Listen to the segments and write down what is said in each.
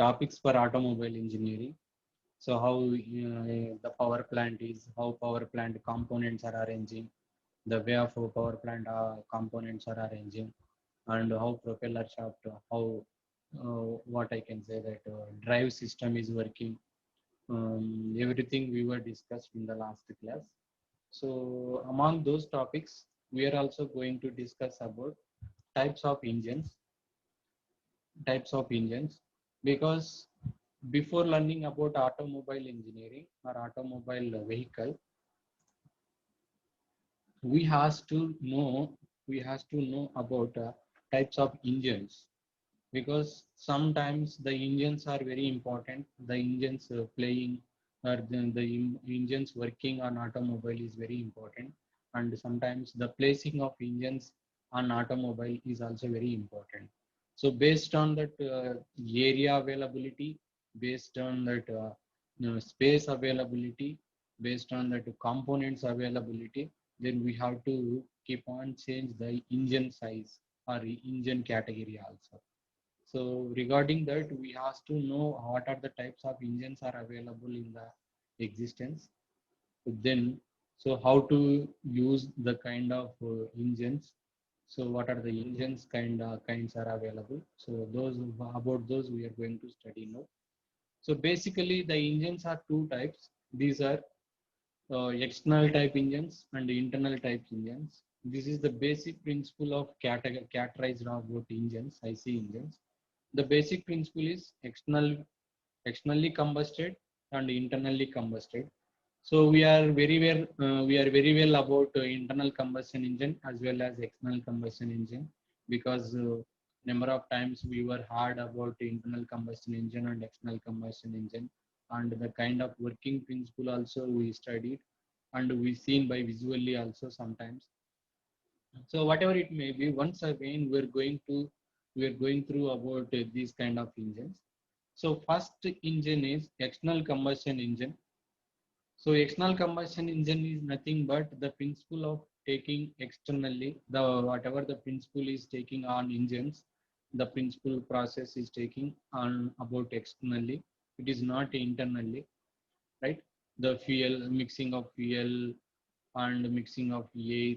topics for automobile engineering. So how the power plant is, how power plant components are arranging, the way of power plant components are arranging, and how propeller shaft, how what I can say that drive system is working. Everything we were discussed in the last class. So among those topics, we are also going to discuss about types of engines, because before learning about automobile engineering or automobile vehicle, we has to know about types of engines, because sometimes the engines are very important. The engines playing or the engines working on automobile is very important, and sometimes the placing of engines on automobile is also very important. So based on that area availability, based on that space availability, based on that components availability, then we have to keep on change the engine size or engine category also. So regarding that, we have to know what are the types of engines are available in the existence. Then, so how to use the kind of engines. So what are the engines kinds are available. So those about those we are going to study now. So basically, the engines are two types. These are external type engines and internal type engines. This is the basic principle of categorized about engines, IC engines. The basic principle is externally combusted and internally combusted. So we are very well about internal combustion engine as well as external combustion engine, because number of times we were heard about internal combustion engine and external combustion engine, and the kind of working principle also we studied, and we seen by visually also sometimes. So whatever it may be, once again we are going through about these kind of engines. So first engine is external combustion engine. So external combustion engine is nothing but the principle of taking externally the whatever the principle is taking on engines, the principle process is taking on about externally. It is not internally, right? The fuel, mixing of fuel and mixing of air.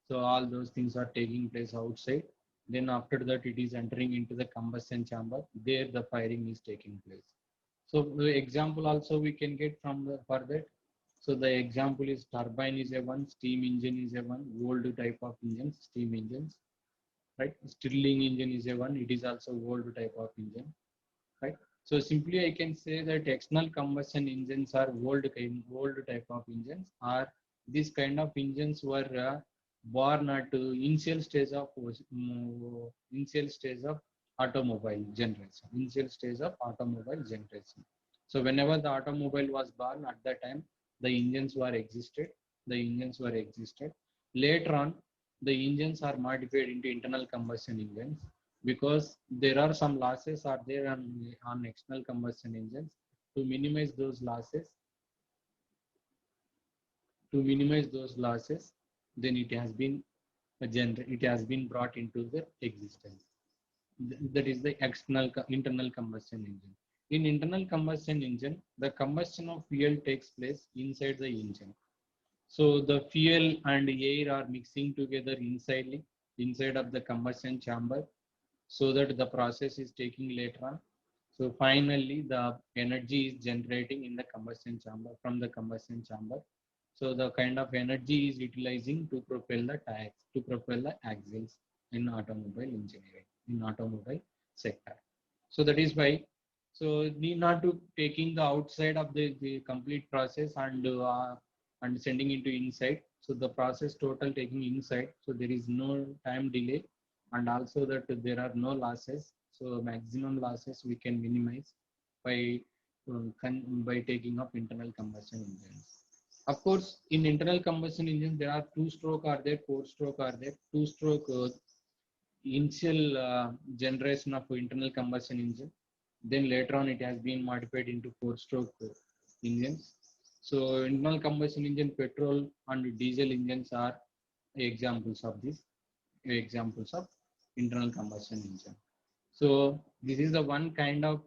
So all those things are taking place outside. Then after that, it is entering into the combustion chamber. There the firing is taking place. So the example also we can get from the for that. So the example is turbine is a one, steam engine is a one, old type of engines, steam engines, right? Stirling engine is a one, it is also old type of engine, right? So simply I can say that external combustion engines are old type of engines, or this kind of engines were born at initial stage of automobile generation, initial stage of automobile generation. So whenever the automobile was born, at that time the engines were existed, later on the engines are modified into internal combustion engines, because there are some losses are there on external combustion engines. To minimize those losses, then it has been brought into the existence. That is the internal combustion engine. In internal combustion engine, the combustion of fuel takes place inside the engine. So the fuel and air are mixing together inside of the combustion chamber, so that the process is taking later on. So finally, the energy is generating in the combustion chamber from the combustion chamber. So the kind of energy is utilizing to propel the tires, to propel the axles in automobile engineering, in automobile sector. So that is why. So need not to taking the outside of the complete process and sending into inside. So the process total taking inside. So there is no time delay, and also that there are no losses. So maximum losses we can minimize by by taking up internal combustion engines. Of course, in internal combustion engines, there are two-stroke are there, four-stroke are there. Two-stroke initial generation of internal combustion engine. Then later on, it has been modified into four-stroke engines. So internal combustion engine, petrol and diesel engines are examples of this, examples of internal combustion engine. So This is the one kind of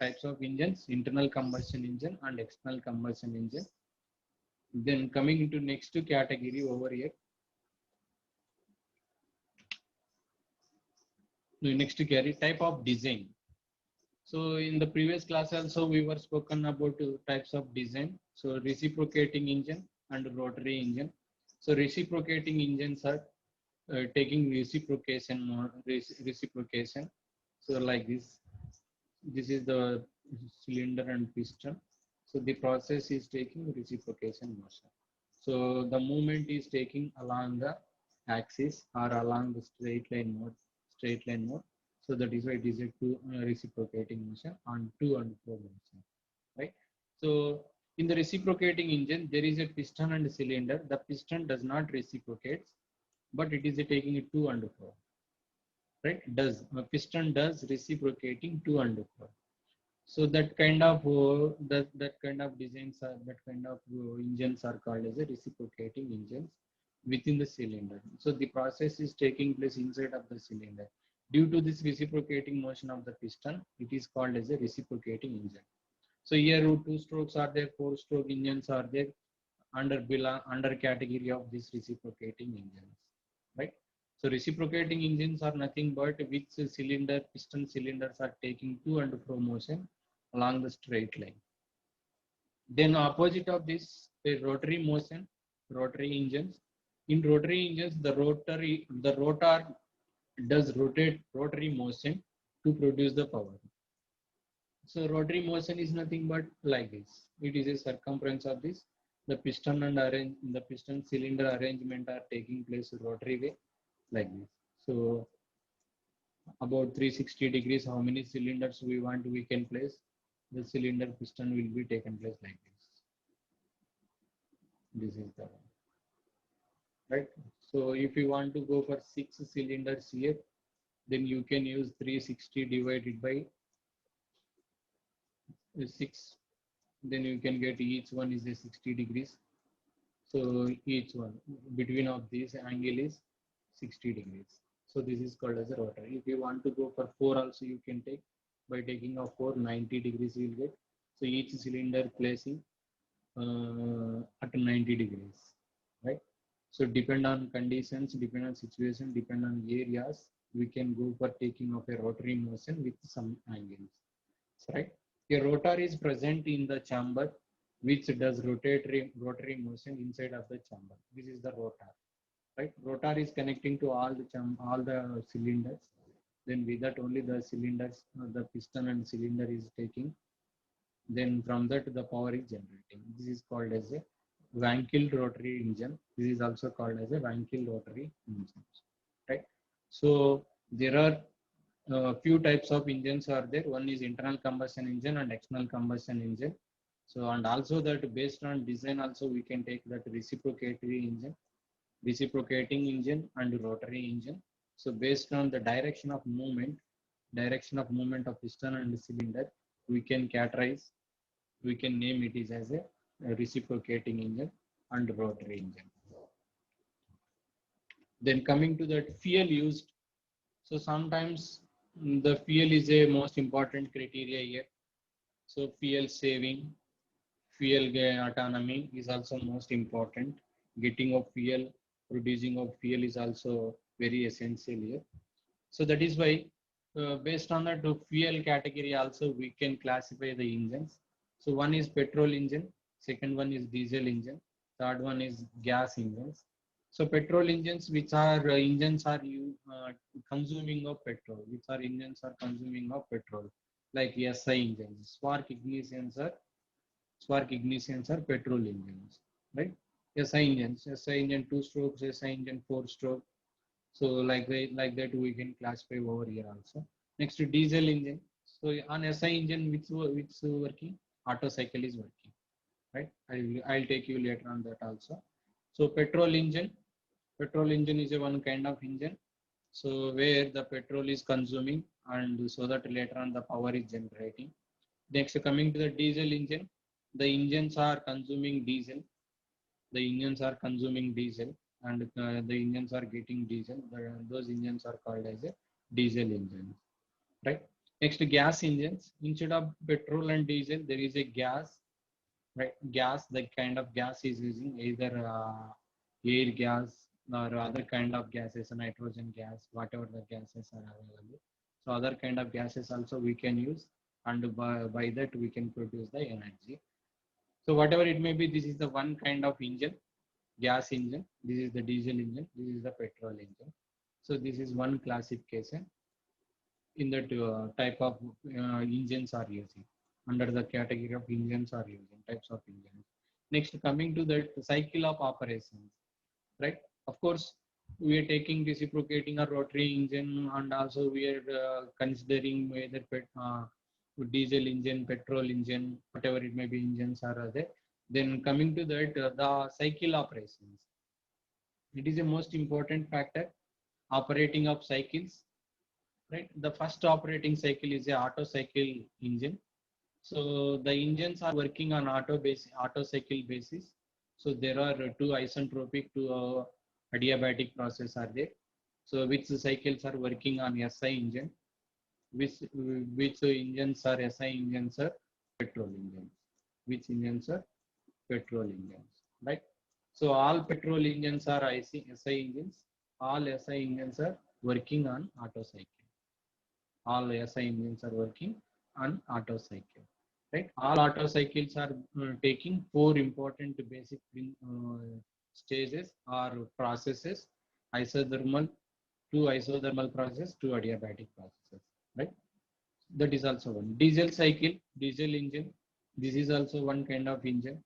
types of engines, internal combustion engine and external combustion engine. Then coming into next category over here. Next category, type of design. So in the previous class also we were spoken about types of design. So reciprocating engine and rotary engine. So reciprocating engines are taking reciprocation. So like this is the cylinder and piston. So the process is taking reciprocation motion. So the movement is taking along the axis or along the straight line mode. So that is why it is a reciprocating motion on to and fro motion, right? So in the reciprocating engine, there is a piston and a cylinder. The piston does not reciprocate, but it is taking it to and fro, right? Does piston does reciprocating to and fro. So that kind of that kind of designs are that kind of engines are called as a reciprocating engines within the cylinder. So the process is taking place inside of the cylinder. Due to this reciprocating motion of the piston, it is called as a reciprocating engine. So here two strokes are there, four stroke engines are there under category of this reciprocating engines, right? So reciprocating engines are nothing but which cylinder piston cylinders are taking to and fro motion along the straight line. Then opposite of this, the rotary motion, rotary engines. In rotary engines, the rotor does rotate rotary motion to produce the power. So rotary motion is nothing but like this. It is a circumference of this. The piston cylinder arrangement are taking place rotary way like this. So about 360 degrees, how many cylinders we want, we can place. The cylinder piston will be taken place like this. This is the one, right? So if you want to go for 6 cylinders here, then you can use 360 divided by 6. Then you can get each one is a 60 degrees. So each one between of these angle is 60 degrees. So this is called as a rotor. If you want to go for 4 also, you can take by taking of 4, 90 degrees you will get. So each cylinder placing at 90 degrees, right? So depend on conditions, depend on situation, depend on areas, we can go for taking of a rotary motion with some angles, right? A rotor is present in the chamber which does rotary motion inside of the chamber. This is the rotor, right? Rotor is connecting to all the cylinders. Then with that only the cylinders, the piston and cylinder is taking. Then from that the power is generating. This is called as a Wankel rotary engine. This is also called as a Wankel rotary engine, right? So there are few types of engines are there. One is internal combustion engine and external combustion engine. So and also that based on design also we can take that reciprocating engine and rotary engine. So based on the direction of movement of piston and cylinder, we can categorize, we can name it is as a reciprocating engine and rotary engine. Then coming to that fuel used. So sometimes the fuel is a most important criteria here. So fuel saving, fuel autonomy is also most important. Getting of fuel, producing of fuel is also very essential here. So that is why based on that fuel category also we can classify the engines. So one is petrol engine, second one is diesel engine, third one is gas engines. So petrol engines, which are engines are you consuming of petrol, which are engines are consuming of petrol, like SI engines, spark ignitions are petrol engines, right? SI engine 2 strokes, SI engine 4 stroke. So like that we can classify over here also. Next to diesel engine. So on SI engine, which working, Otto cycle is working, right? I'll take you later on that also. So petrol engine is a one kind of engine. So where the petrol is consuming and so that later on the power is generating. Next coming to the diesel engine, the engines are consuming diesel. The engines are consuming diesel and the engines are getting diesel. Those engines are called as a diesel engines, right? Next, gas engines. Instead of petrol and diesel, there is a gas, right? Gas, the kind of gas is using either air gas or other kind of gases, nitrogen gas, whatever the gases are available. So other kind of gases also we can use, and by that we can produce the energy. So whatever it may be, this is the one kind of engine, gas engine. This is the diesel engine. This is the petrol engine. So this is one classification in that type of engines are using, under the category of engines are using, types of engines. Next, coming to the cycle of operations, right? Of course, we are taking reciprocating or rotary engine, and also we are considering whether diesel engine, petrol engine, whatever it may be, engines are there. Then coming to that, the cycle operations, it is a most important factor, operating of cycles, right? The first operating cycle is a auto cycle engine. So the engines are working on auto cycle basis. So there are two isentropic to adiabatic process are there. So which cycles are working on SI engine, which engines are SI engines are petrol engines, which engines are petrol engines, right? So all petrol engines are SI engines, all SI engines are working on auto cycle. All SI engines are working on auto cycle, right? All auto cycles are taking four important basic stages or processes: isothermal, two isothermal process, two adiabatic processes, right? That is also one. Diesel cycle, diesel engine. This is also one kind of engine,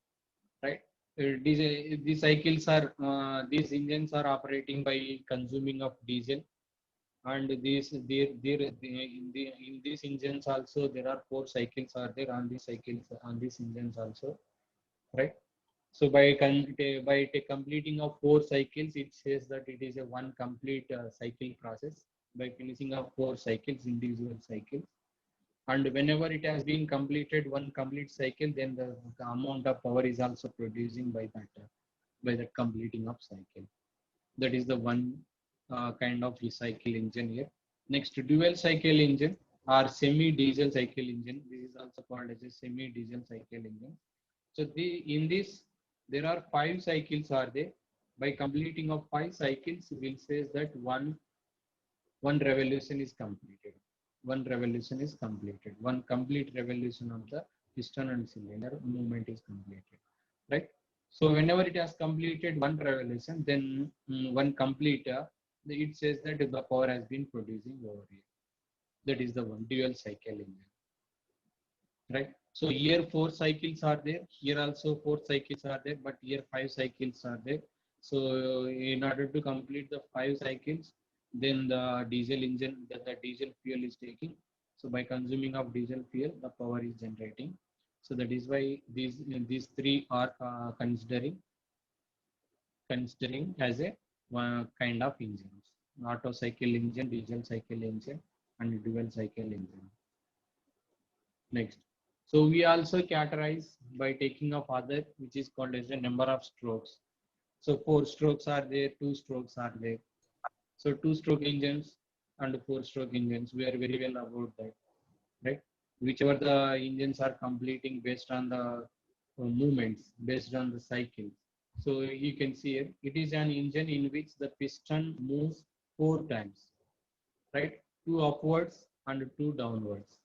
right? These cycles are these engines are operating by consuming of diesel, and in these engines also there are four cycles are there on these cycles on these engines also, right? So by completing of four cycles, it says that it is a one complete cycle process by finishing of four cycles, individual cycles. And whenever it has been completed one complete cycle, then the amount of power is also producing by that completing of cycle. That is the one kind of recycle engine here. Next, dual cycle engine or semi-diesel cycle engine. This is also called as a semi-diesel cycle engine. So in this, there are five cycles are there. By completing of five cycles, will says that one revolution is completed. One revolution is completed. One complete revolution of the piston and cylinder movement is completed, right? So whenever it has completed one revolution, then one complete, it says that the power has been producing over here. That is the one dual cycle engine, right? So here four cycles are there. Here also four cycles are there, but here five cycles are there. So in order to complete the five cycles, then the diesel engine, the diesel fuel is taking. So by consuming of diesel fuel, the power is generating. So that is why these three are considering as a one kind of engines: auto cycle engine, diesel cycle engine, and dual cycle engine. Next, so we also categorize by taking of other, which is called as the number of strokes. So four strokes are there, two strokes are there. So two stroke engines and four stroke engines, we are very well about that, right? Whichever the engines are completing based on the movements, based on the cycle. So you can see it, it is an engine in which the piston moves four times, right? Two upwards and two downwards.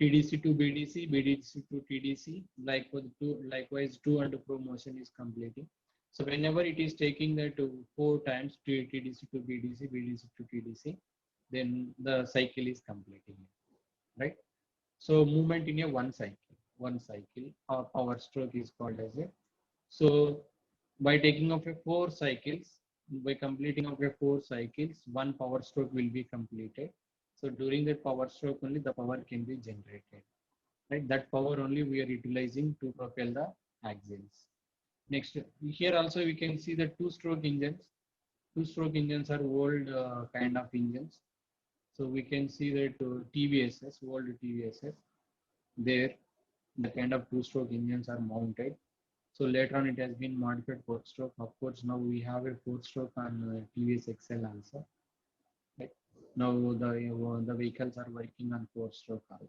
TDC to BDC, BDC to TDC, likewise to and fro motion is completing. So whenever it is taking that four times TDC to BDC, BDC to TDC, then the cycle is completing, right? So movement in a one cycle, or power stroke is called as a. So by taking of a four cycles, by completing of a four cycles, one power stroke will be completed. So during that power stroke only the power can be generated, right? That power only we are utilizing to propel the axles. Next, here also we can see the two-stroke engines. Two-stroke engines are old kind of engines. So we can see that TVSs, old TVSs, there the kind of two-stroke engines are mounted. So later on it has been modified four-stroke. Of course, now we have a four-stroke on TVS XL also. Right? Now the vehicles are working on four-stroke also,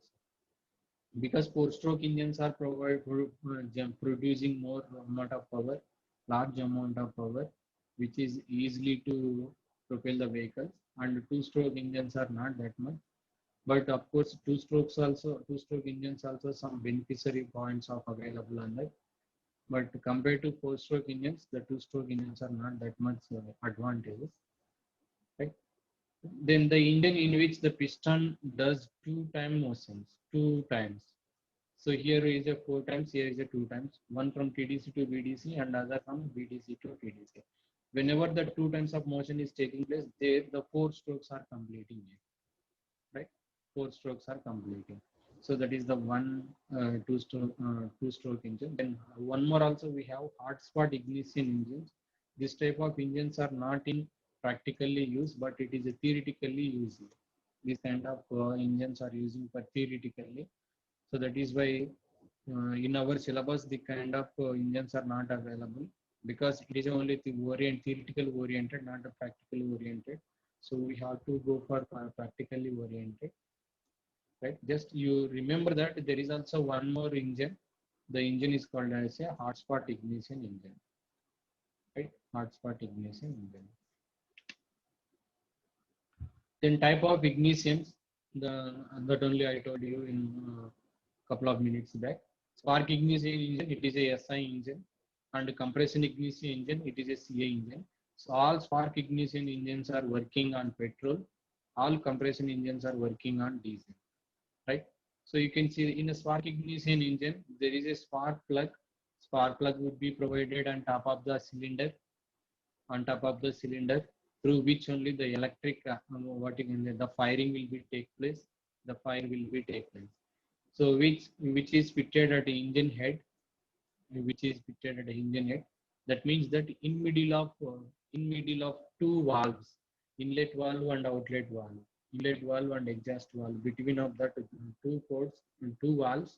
because four-stroke engines are producing more amount of power, large amount of power, which is easily to propel the vehicles. And two-stroke engines are not that much. But of course, two-stroke engines also some beneficiary points of available on that. But compared to four-stroke engines, the two-stroke engines are not that much advantages, right? Then the engine in which the piston does two-time motions, two times. So here is a four times, here is a two times, one from TDC to VDC and other from VDC to TDC. Whenever the two times of motion is taking place, there the four strokes are completing it, right? Four strokes are completing. So that is the one two-stroke engine. Then one more also we have hot spot ignition engines. This type of engines are not in practically used, but it is a theoretically used. These kind of engines are using for theoretically. So that is why in our syllabus the kind of engines are not available, because it is only the theoretical oriented, not the practical oriented. So we have to go for practically oriented, right? Just you remember that there is also one more engine. The engine is called as a hotspot ignition engine, right? Hotspot ignition engine. Then type of ignitions, that only I told you in couple of minutes back. Spark ignition engine, it is a SI engine, and compression ignition engine, it is a CA engine. So all spark ignition engines are working on petrol. All compression engines are working on diesel, right? So you can see in a spark ignition engine, there is a spark plug. Spark plug would be provided on top of the cylinder, through which only the electric the firing will be take place. The fire will be take place. So which is fitted at the engine head, That means that in middle of two valves, inlet valve and outlet valve, inlet valve and exhaust valve, between of that two ports, two valves,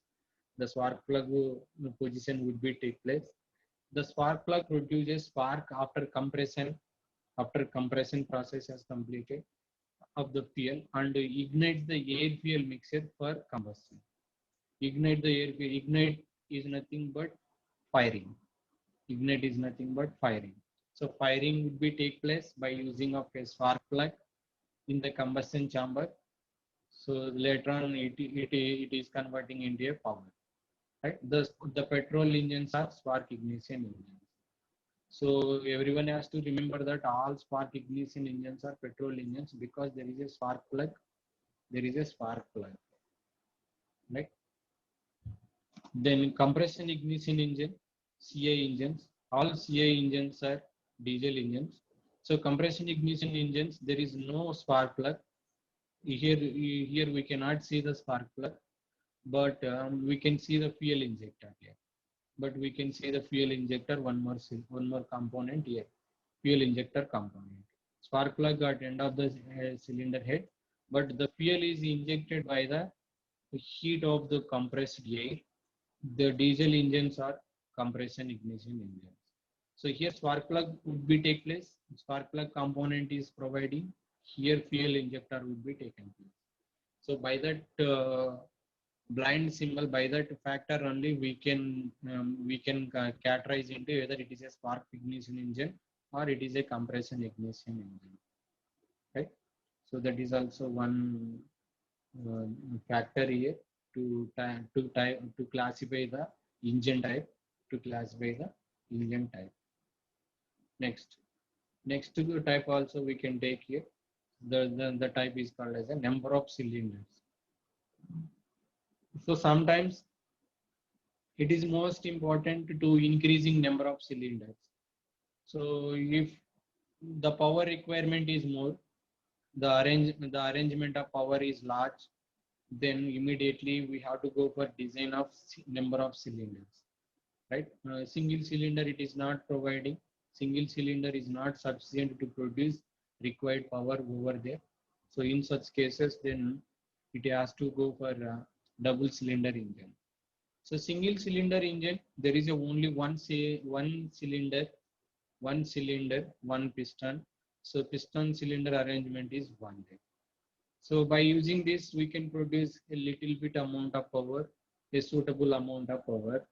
the spark plug position would be take place. The spark plug produces spark after compression process has completed of the fuel, and ignites the air fuel mixture for combustion. Ignite the air fuel. Ignite is nothing but firing. Ignite is nothing but firing. So firing would be take place by using of a spark plug in the combustion chamber. So later on it is converting into a power. Right? The petrol engines are spark ignition engines. So everyone has to remember that all spark ignition engines are petrol engines, because there is a spark plug. There is a spark plug, right? Then compression ignition engine, CA engines. All CA engines are diesel engines. So compression ignition engines, there is no spark plug. Here we cannot see the spark plug, but we can see the fuel injector here. But we can see the fuel injector, one more component here, fuel injector component. Spark plug at end of the cylinder head, but the fuel is injected by the heat of the compressed air. The diesel engines are compression ignition engines. So here spark plug would be take place. Spark plug component is providing. Here fuel injector would be taken place. So by that blind symbol, by that factor only we can categorize into whether it is a spark ignition engine or it is a compression ignition engine, right? So that is also one uh, factor here to classify the engine type, Next, type also we can take here. The type is called as a number of cylinders. So sometimes it is most important to increasing number of cylinders. So if the power requirement is more, the arrangement of power is large, then immediately we have to go for design of number of cylinders, right? Single cylinder it is not providing. Single cylinder is not sufficient to produce required power over there. So in such cases, then it has to go for double cylinder engine. So single cylinder engine, there is only one cylinder, one piston. So piston cylinder arrangement is one there. So by using this, we can produce a little bit amount of power, a suitable amount of power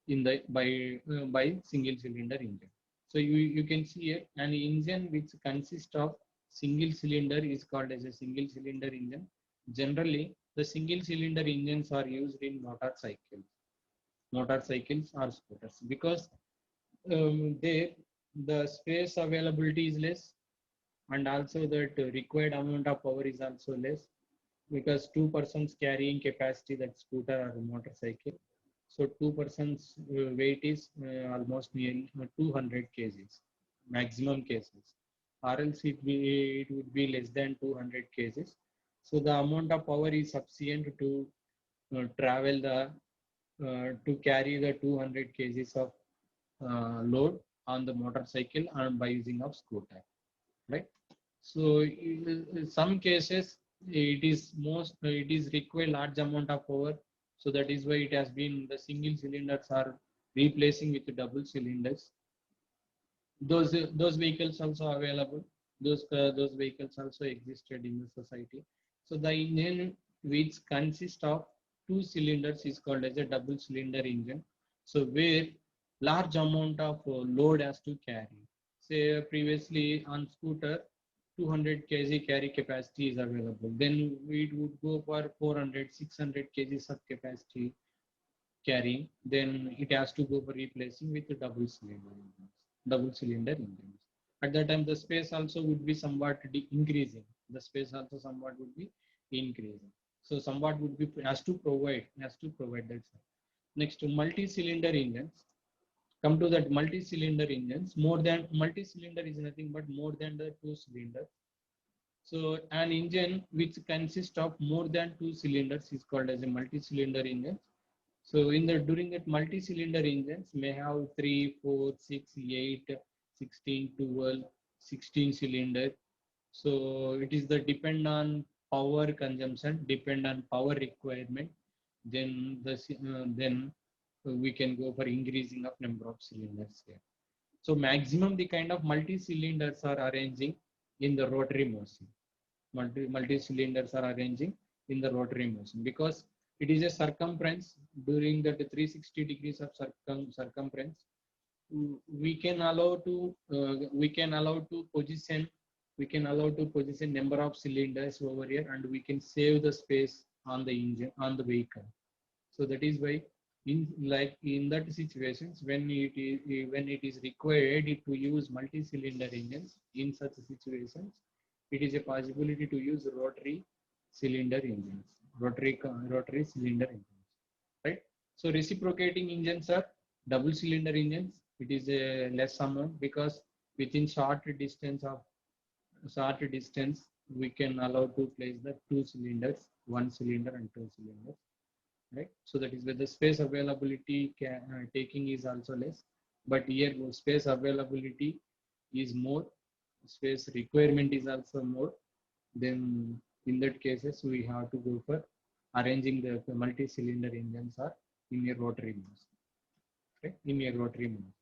in the by single cylinder engine. So you can see it, an engine which consists of single cylinder is called as a single cylinder engine. Generally, the single cylinder engines are used in motorcycles or scooters because there the space availability is less, and also that required amount of power is also less because two persons carrying capacity that scooter or motorcycle. So two persons weight is almost nearly 200 kgs maximum cases, or else it would be less than 200 kgs. So the amount of power is sufficient to travel the to carry the 200 kgs of load on the motorcycle and by using of scooter, right? So in some cases it is require large amount of power. So that is why it has been the single cylinders are replacing with the double cylinders. Those vehicles also available. Those vehicles also existed in the society. So the engine which consists of two cylinders is called as a double cylinder engine. So where large amount of load has to carry. Say previously on scooter 200 kg carry capacity is available. Then it would go for 400, 600 kgs of capacity carrying. Then it has to go for replacing with the double cylinder engines. At that time, the space also would be somewhat increasing. The space also somewhat would be increasing. So somewhat would be has to provide that. Next, multi-cylinder engines. Come to that multi-cylinder engines. More than multi-cylinder is nothing but more than the two cylinders. So an engine which consists of more than two cylinders is called as a multi-cylinder engine. So in the during that multi-cylinder engines may have 3, 4, 6, 8, 16, 12, 16 cylinder. So it is the depend on power consumption, depend on power requirement. Then we can go for increasing of number of cylinders here. So maximum the kind of multi-cylinders are arranging in the rotary motion. Multi-cylinders are arranging in the rotary motion because it is a circumference during that 360 degrees of circumference. We can allow to position number of cylinders over here, and we can save the space on the engine on the vehicle. So that is why in that situations when it is required to use multi-cylinder engines, in such situations it is a possibility to use rotary cylinder engines, right? So reciprocating engines are double cylinder engines. It is a less amount because within short distance we can allow to place the two cylinders, one cylinder and two cylinders, right? So that is where the space availability taking is also less, but here space availability is more, space requirement is also more. Then in that cases we have to go for arranging the multi-cylinder engines are in a rotary motion, right? In a rotary motion.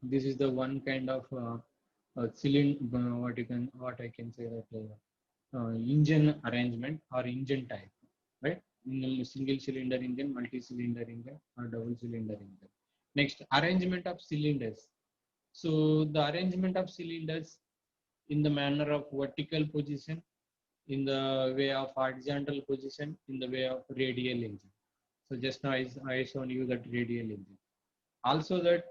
This is the one kind of cylinder what I can say that engine arrangement or engine type, right? Single cylinder engine, multi-cylinder engine, or double cylinder engine. Next, arrangement of cylinders. So the arrangement of cylinders in the manner of vertical position, in the way of horizontal position, in the way of radial engine. So just now I shown you that radial engine. Also that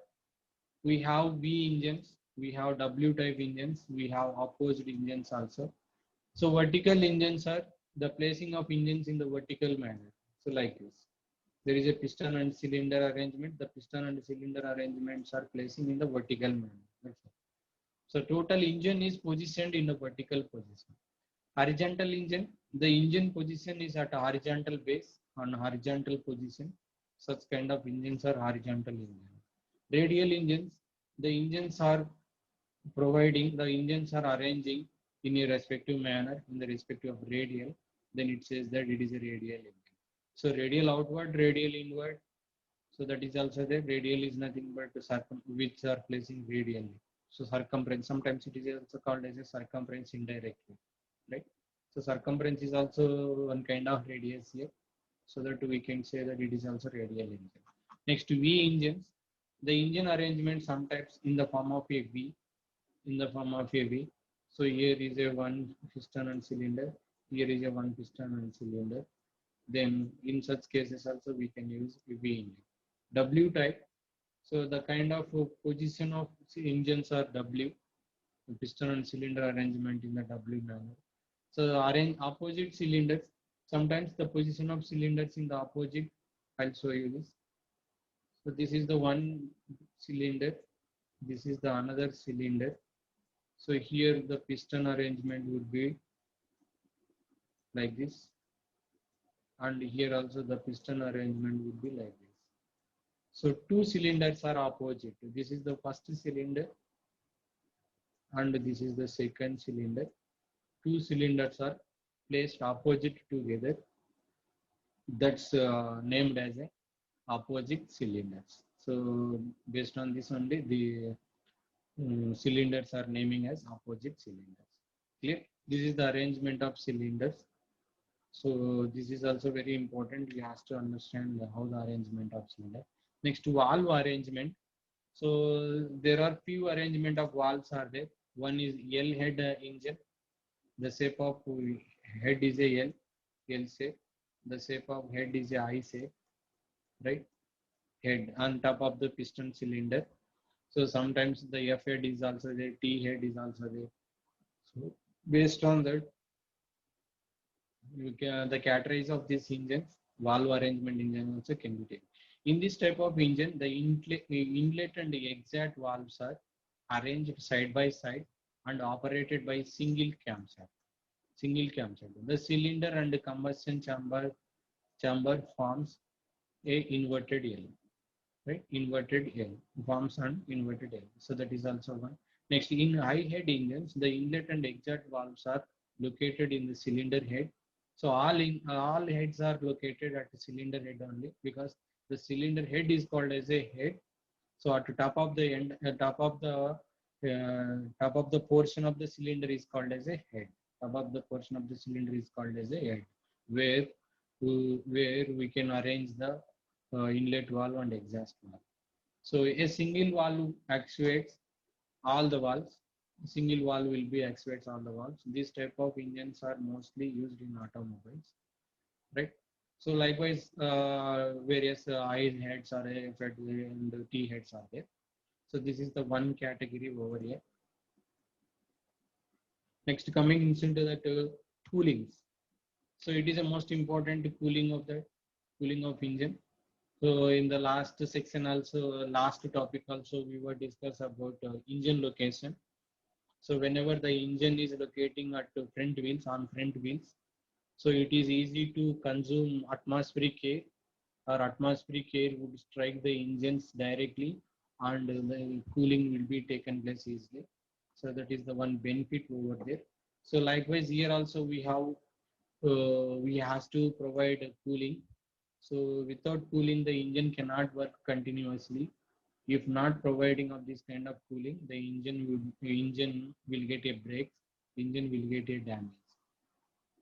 we have V engines, we have W type engines, we have opposed engines also. So vertical engines are the placing of engines in the vertical manner. So like this, there is a piston and cylinder arrangement. The piston and cylinder arrangements are placing in the vertical manner. That's all. So total engine is positioned in a vertical position. Horizontal engine, the engine position is at a horizontal base on horizontal position. Such kind of engines are horizontal engines. Radial engines, the engines are arranging in a respective manner in the respective of radial. Then it says that it is a radial engine. So radial outward, radial inward. So that is also there. Radial is nothing but which are placing radially. So circumference, sometimes it is also called as a circumference indirectly, right? So circumference is also one kind of radius here, so that we can say that it is also radial engine. Next, V engines. The engine arrangement sometimes in the form of a V, in the form of a V. So here is a one piston and cylinder. Here is a one piston and cylinder. Then in such cases also we can use V engine. W type. So the kind of position of engines are W, piston and cylinder arrangement in the W manner. So arrange opposite cylinders. Sometimes the position of cylinders in the opposite. I'll show you this. So this is the one cylinder. This is the another cylinder. So here the piston arrangement would be like this. And here also the piston arrangement would be like this. So two cylinders are opposite. This is the first cylinder and this is the second cylinder. Two cylinders are placed opposite together. That's named as a opposite cylinders. So based on this only the cylinders are naming as opposite cylinders. Clear? This is the arrangement of cylinders. So this is also very important. You have to understand how the arrangement of cylinder. Next, valve arrangement. So there are few arrangement of valves are there. One is L head engine. The shape of head is a L shape. The shape of head is a I shape, right? Head on top of the piston cylinder. So sometimes the F head is also there, T head is also there. So based on that, the categories of this engine, valve arrangement engine also can be taken. In this type of engine, the inlet and the exit valves are arranged side by side and operated by single camshaft. Single camshaft. The cylinder and the combustion chamber forms a inverted L, right? Inverted L forms an inverted L. So that is also one. Next, in high head engines, the inlet and exit valves are located in the cylinder head. So all heads are located at the cylinder head only because the cylinder head is called as a head. So at the top of the end, top of the portion of the cylinder is called as a head. Top of the portion of the cylinder is called as a head, where where we can arrange the inlet valve and exhaust valve. So a single valve actuates all the valves. Single valve will be actuates all the valves. This type of engines are mostly used in automobiles, right? So likewise, various I heads are there, F heads and T heads are there. So this is the one category over here. Next, coming into that coolings. So it is a most important cooling of the cooling of engine. So in the last section also, last topic also, we were discuss about engine location. So whenever the engine is locating at front wheels, on front wheels, so it is easy to consume atmospheric air, or atmospheric air would strike the engines directly and the cooling will be taken place easily. So that is the one benefit over there. So likewise here also we have to provide cooling. So without cooling, the engine cannot work continuously. If not providing of this kind of cooling, the engine will get a break, engine will get a damage.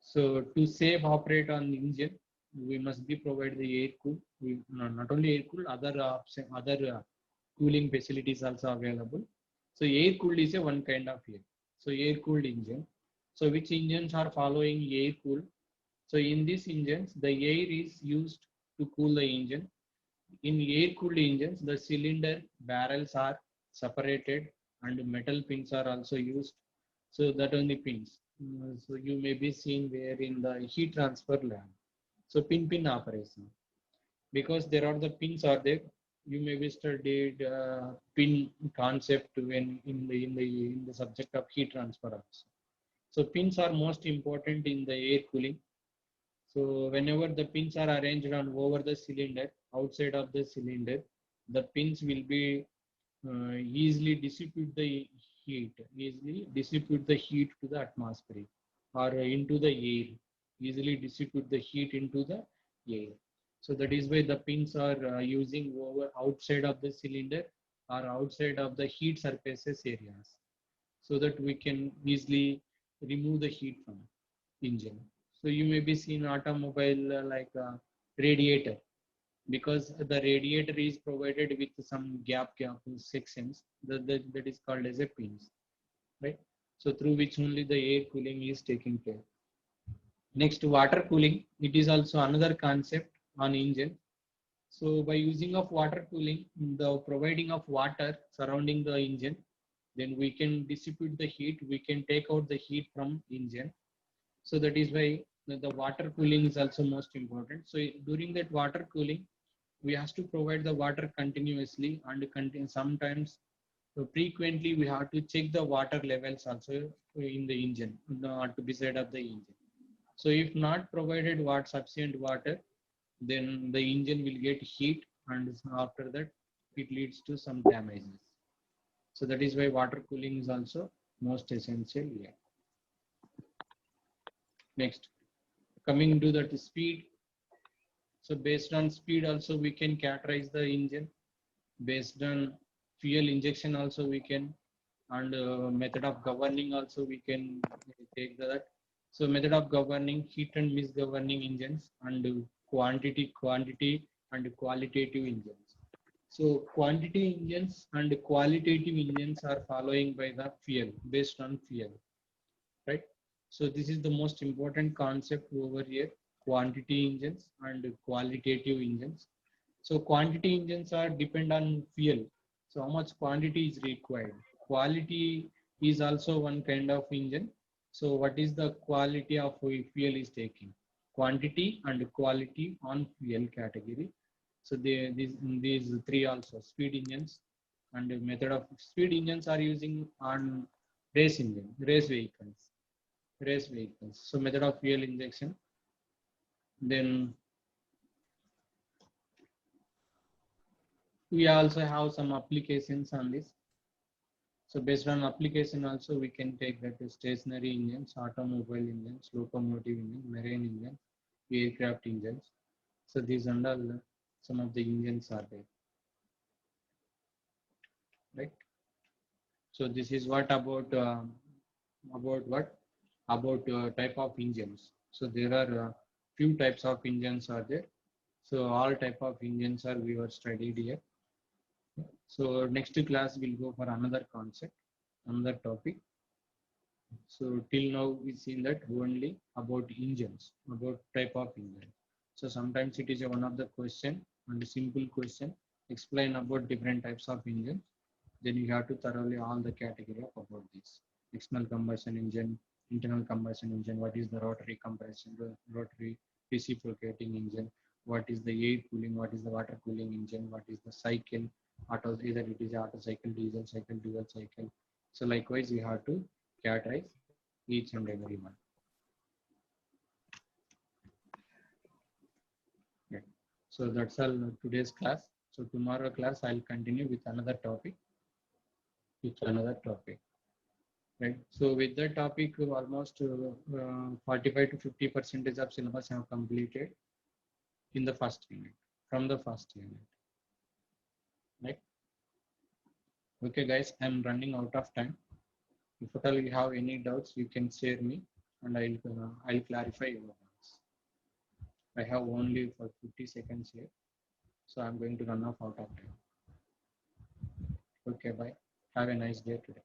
So to save operate on the engine, we must be provide the air cool. We not only air cool, other option, other cooling facilities also available. So air cooled is a one kind of air. So air cooled engine. So which engines are following air cool? So in these engines, the air is used to cool the engine. In air cooled engines, the cylinder barrels are separated and metal pins are also used. So that only pins. So you may be seen where in the heat transfer lab. So pin operation. Because there are the pins are there, you may be studied pin concept when in the subject of heat transfer also. So pins are most important in the air cooling. So whenever the pins are arranged on over the cylinder, outside of the cylinder, the pins will be easily dissipate the heat to the atmosphere or into the air, easily dissipate the heat into the air. So that is why the pins are using over outside of the cylinder or outside of the heat surfaces areas, so that we can easily remove the heat from it. engine. So you may be seen automobile like a radiator, because the radiator is provided with some gap sections that is called as a pins, right? So through which only the air cooling is taking place. Next, water cooling. It is also another concept on engine. So by using of water cooling, the providing of water surrounding the engine, then we can dissipate the heat. We can take out the heat from engine. So that is why the water cooling is also most important. So during that water cooling, we have to provide the water continuously, and sometimes frequently we have to check the water levels also in the engine, to beside of the engine. So if not provided sufficient water, then the engine will get heat, and after that it leads to some damages. So that is why water cooling is also most essential here. Next, coming to that speed. So based on speed also we can characterize the engine. Based on fuel injection also we can, and method of governing also we can take that. So method of governing: heat and misgoverning engines, and quantity and qualitative engines. So quantity engines and qualitative engines are following by the fuel, based on fuel, right? So this is the most important concept over here: quantity engines and qualitative engines. So quantity engines are depend on fuel. So how much quantity is required. Quality is also one kind of engine. So what is the quality of fuel is taking? Quantity and quality on fuel category. So these three also: speed engines, and method of speed engines are using on race vehicles. So method of fuel injection. Then we also have some applications on this. So based on application also we can take that stationary engines, automobile engines, locomotive engines, marine engines, aircraft engines. So these and all some of the engines are there, right? So this is what about what about type of engines. So there are few types of engines are there. So all type of engines are we were studied here. So next class we'll go for another concept, another topic. So till now we seen that only about engines, about type of engine. So sometimes it is one of the question, and a simple question, explain about different types of engines. Then you have to thoroughly all the category of about this: external combustion engine, internal combustion engine, what is the rotary compression, rotary reciprocating engine, what is the air cooling, what is the water cooling engine, what is the cycle, either it is auto cycle, diesel cycle, dual cycle. So likewise you have to categorize each and every one. Okay. So that's all today's class. So tomorrow class I'll continue with another topic. Right. So with that topic, almost 45 to 50% of syllabus have completed in the first unit, from the first unit. Right. Okay, guys, I'm running out of time. If at all you have any doubts, you can share me, and I'll clarify your doubts. I have only for 50 seconds here, so I'm going to run off out of time. Okay, bye. Have a nice day today.